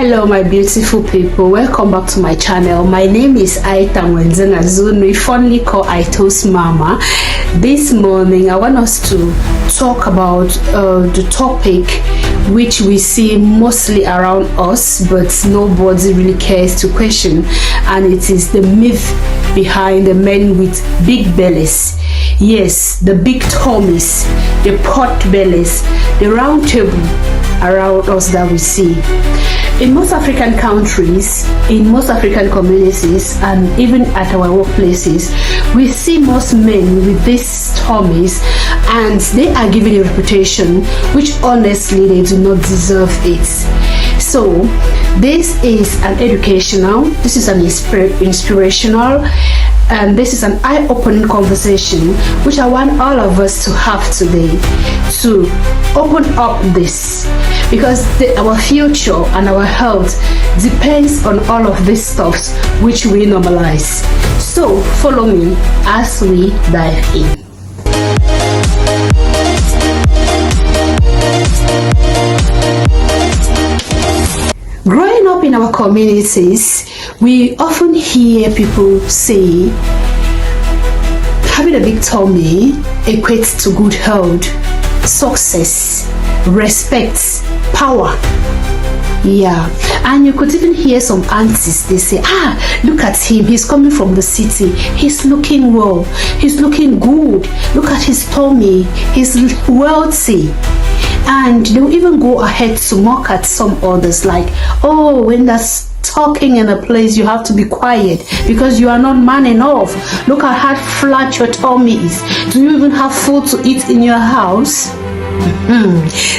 Hello my beautiful people, welcome back to my channel. My name is Aita Mwenzena Zunu, fondly called Aito's Mama. This morning I want us to talk about the topic which we see mostly around us but nobody really cares to question, and it is the myth behind the men with big bellies. Yes, the big tummies, the pot bellies, the round table around us that we see. In most African countries, in most African communities, and even at our workplaces, we see most men with these tummies, and they are given a reputation which honestly they do not deserve it. So this is an educational, this is an inspirational, and this is an eye-opening conversation which I want all of us to have today, to open up this, because our future and our health depends on all of these stuffs which we normalize. So follow me as we dive in. Growing up in our communities, we often hear people say having a big tummy equates to good health, success, respect, power. Yeah, and you could even hear some aunties, they say, look at him, he's coming from the city, he's looking well, he's looking good, look at his tummy, he's wealthy. And they'll even go ahead to mock at some others, like, oh, when that's talking in a place, you have to be quiet because you are not man enough. Look at how flat your tummy is. Do you even have food to eat in your house?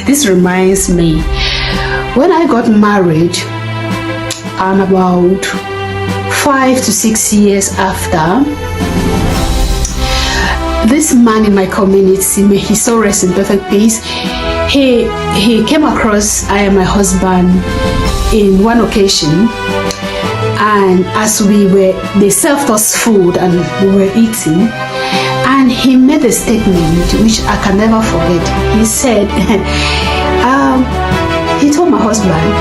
This reminds me, when I got married, and about 5 to 6 years after, this man in my community, may he so rest in perfect peace, he came across I and my husband in one occasion, and as they served us food and we were eating, and he made a statement which I can never forget. He said, he told my husband,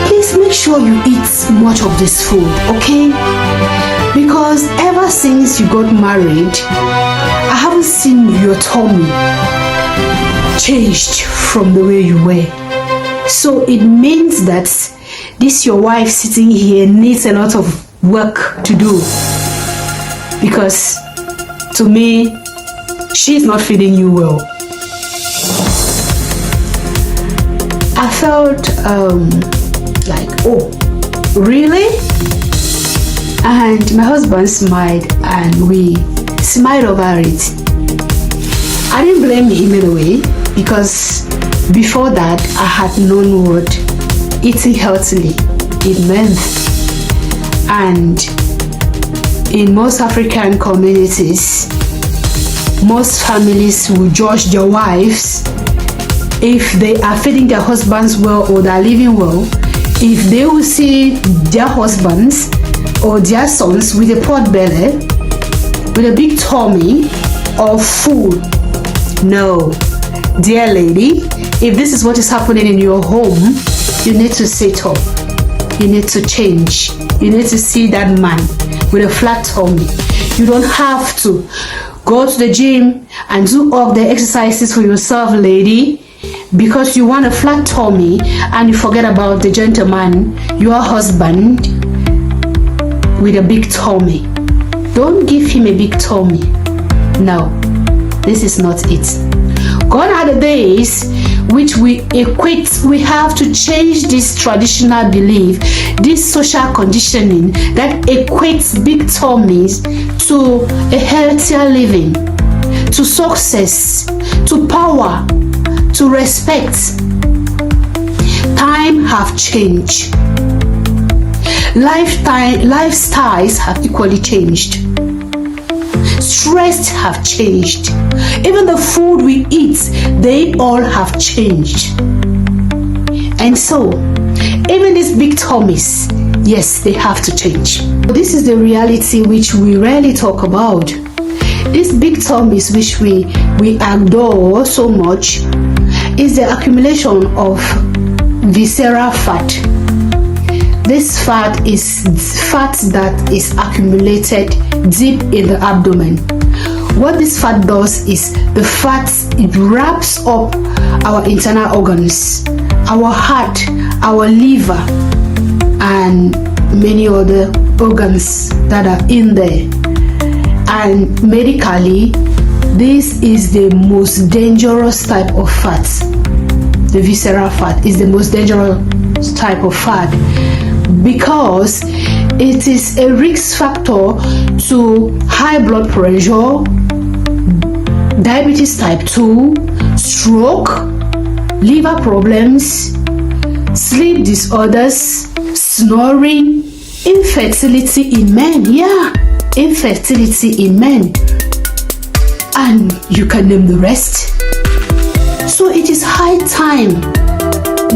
please make sure you eat much of this food, okay? Because ever since you got married, I haven't seen your tummy changed from the way you were. So it means that this your wife sitting here needs a lot of work to do, because to me she's not feeding you well. I felt like, oh really? And my husband smiled and we smiled over it. I didn't blame him in a way, because before that I had known what eating healthily it meant. And in most African communities, most families will judge their wives if they are feeding their husbands well or they are living well, if they will see their husbands or their sons with a pot belly, with a big tummy of food. No, dear lady, if this is what is happening in your home, you need to sit up, you need to change, you need to see that man with a flat tummy. You don't have to go to the gym and do all the exercises for yourself, lady, because you want a flat tummy and you forget about the gentleman, your husband, with a big tummy. Don't give him a big tummy. No, this is not it. Gone are the days which we equate. We have to change this traditional belief, this social conditioning that equates big tummies to a healthier living, to success, to power, to respect. Time have changed. Lifestyles have equally changed. Stress have changed. Even the food we eat, they all have changed. And so, even these big tummies, yes, they have to change. This is the reality which we rarely talk about. These big tummies which we adore so much is the accumulation of visceral fat This fat is fat that is accumulated deep in the abdomen. What this fat does is the fat, it wraps up our internal organs, our heart, our liver, and many other organs that are in there. And medically, this is the most dangerous type of fat. The visceral fat is the most dangerous type of fat because it is a risk factor to high blood pressure, diabetes type 2, stroke, liver problems, sleep disorders, snoring, infertility in men. Yeah, infertility in men. And you can name the rest. So it is high time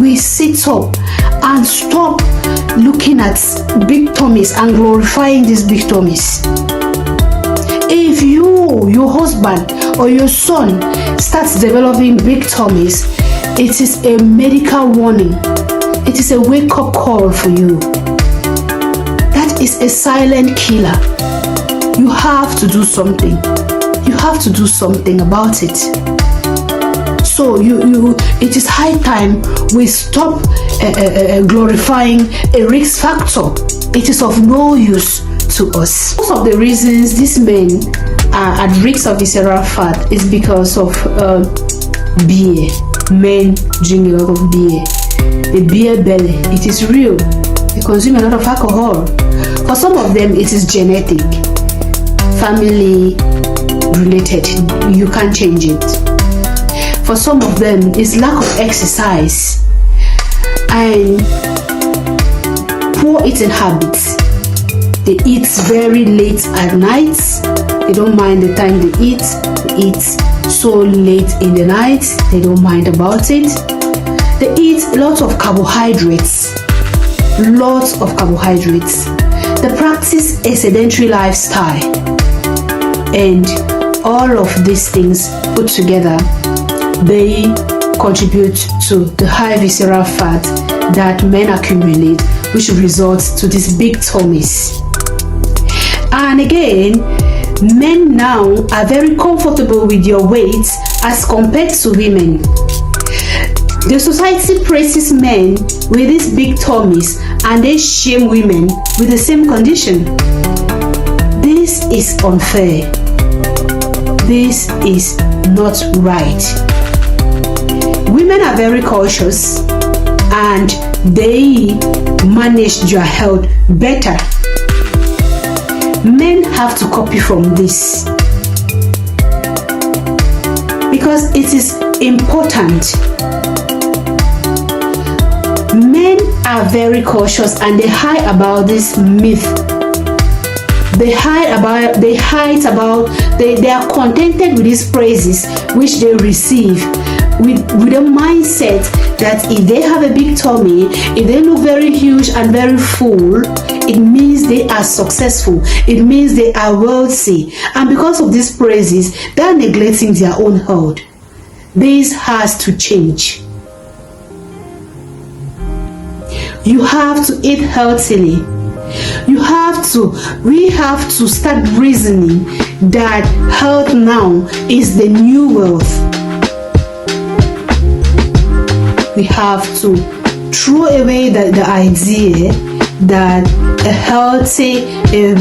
we sit up and stop looking at big tummies and glorifying these big tummies. If you, your husband or your son starts developing big tummies, it is a medical warning. It is a wake-up call for you. That is a silent killer. You have to do something. You have to do something about it. So it is high time we stop glorifying a risk factor. It is of no use to us. Most of the reasons these men are at risk of visceral fat is because of beer. Men drink a lot of beer. The beer belly, it is real. They consume a lot of alcohol. For some of them, it is genetic, family related. You can't change it. For some of them, it's lack of exercise and poor eating habits. They eat very late at night. They don't mind the time they eat. They eat so late in the night. They don't mind about it. They eat lots of carbohydrates. Lots of carbohydrates. They practice a sedentary lifestyle. And all of these things put together, they contribute to the high visceral fat that men accumulate, which results to these big tummies. And again, men now are very comfortable with your weight as compared to women. The society praises men with these big tummies and they shame women with the same condition. This is unfair. This is not right. Women are very cautious and they manage their health better. Men have to copy from this because it is important. Men are very cautious and they hide about this myth. They are contented with these praises which they receive with a mindset that if they have a big tummy, if they look very huge and very full, it means they are successful. It means they are wealthy. And because of these praises, they are neglecting their own health. This has to change. You have to eat healthily. We have to start reasoning that health now is the new wealth. We have to throw away the idea that a healthy, a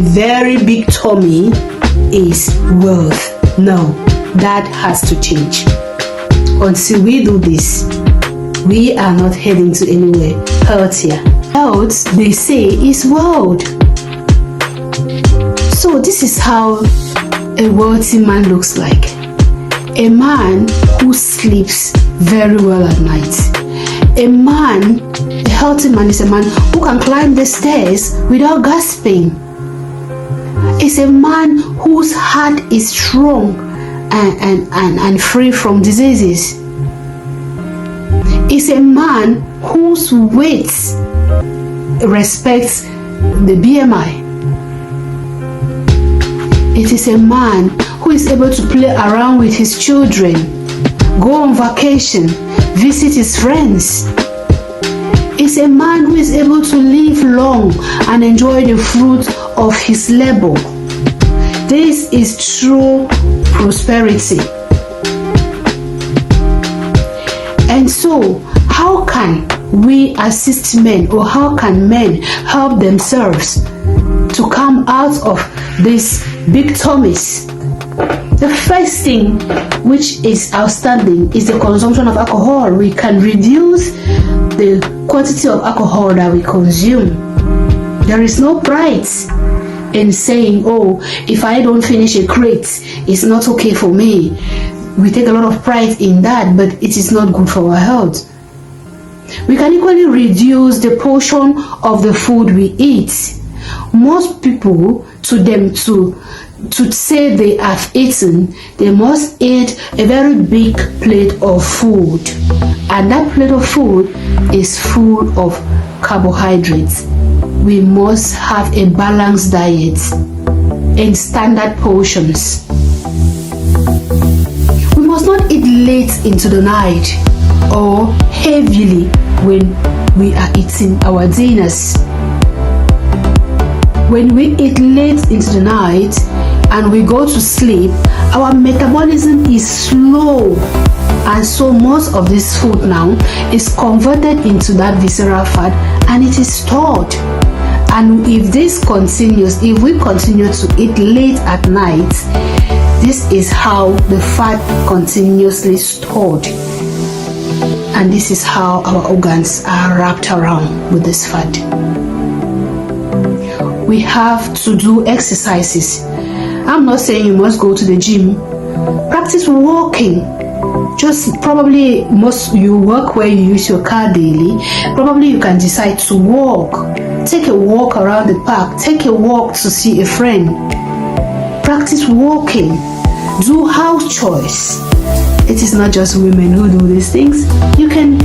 very big tummy is wealth. No, that has to change. Until we do this, we are not heading to anywhere healthier. Health, they say, is wealth. So this is how a wealthy man looks like. A man who sleeps very well at night. A healthy man is a man who can climb the stairs without gasping. It's a man whose heart is strong and free from diseases. It's a man whose weight respects the BMI. It is a man who is able to play around with his children, go on vacation, visit his friends. is a man who is able to live long and enjoy the fruit of his labor. This is true prosperity. And so, how can we assist men, or how can men help themselves to come out of these big tummies? The first thing which is outstanding is the consumption of alcohol. We can reduce the quantity of alcohol that we consume. There is no pride in saying, oh, if I don't finish a crate, it's not okay for me. We take a lot of pride in that, but it is not good for our health. We can equally reduce the portion of the food we eat. Most people, to say they have eaten, they must eat a very big plate of food, and that plate of food is full of carbohydrates. We must have a balanced diet in standard portions. We must not eat late into the night or heavily when we are eating our dinners. When we eat late into the night and we go to sleep, our metabolism is slow, and so most of this food now is converted into that visceral fat and it is stored. And if this continues, if we continue to eat late at night, this is how the fat continuously stored, and this is how our organs are wrapped around with this fat. We have to do exercises. I'm not saying you must go to the gym. Practice walking. Just probably you work where you use your car daily. Probably you can decide to walk. Take a walk around the park. Take a walk to see a friend. Practice walking. Do house chores. It is not just women who do these things. You can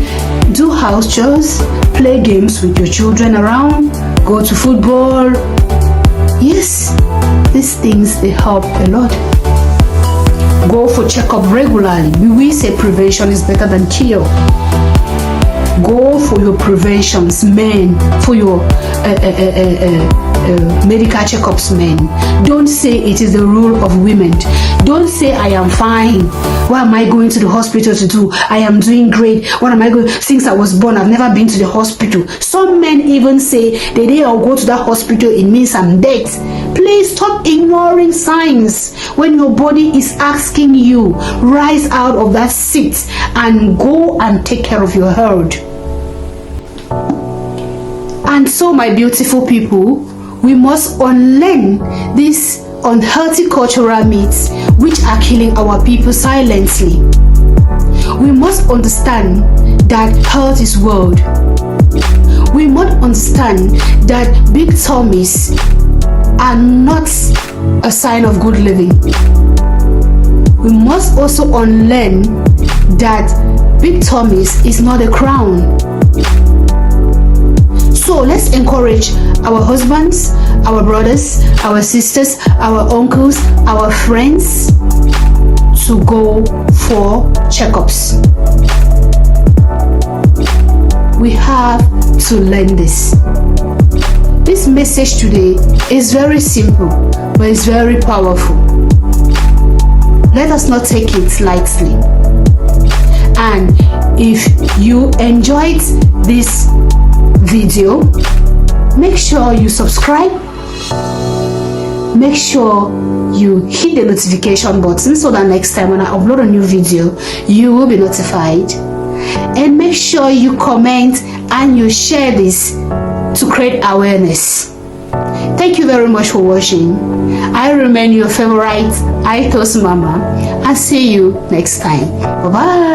do house chores, play games with your children around, go to football. Yes, these things, they help a lot. Go for checkup regularly. We say prevention is better than cure. Go for your preventions, men, for your medical checkups, men. Don't say it is the rule of women. Don't say I am fine. What am I going to the hospital to do? I am doing great. What am I going? Since I was born, I've never been to the hospital. Some men even say the day I'll go to that hospital, it means I'm dead. Please stop ignoring signs. When your body is asking you, rise out of that seat and go and take care of your health. And so, my beautiful people, we must unlearn these unhealthy cultural myths which are killing our people silently. We must understand that health is wealth. We must understand that big tummies are not a sign of good living. We must also unlearn that big tummies is not a crown. So let's encourage our husbands, our brothers, our sisters, our uncles, our friends to go for checkups. We have to learn this. This message today is very simple, but it's very powerful. Let us not take it lightly. And if you enjoyed this video, make sure you subscribe. Make sure you hit the notification button so that next time when I upload a new video, you will be notified. And make sure you comment and you share this to create awareness. Thank you very much for watching. I remain your favorite Itos Mama, and see you next time. Bye bye.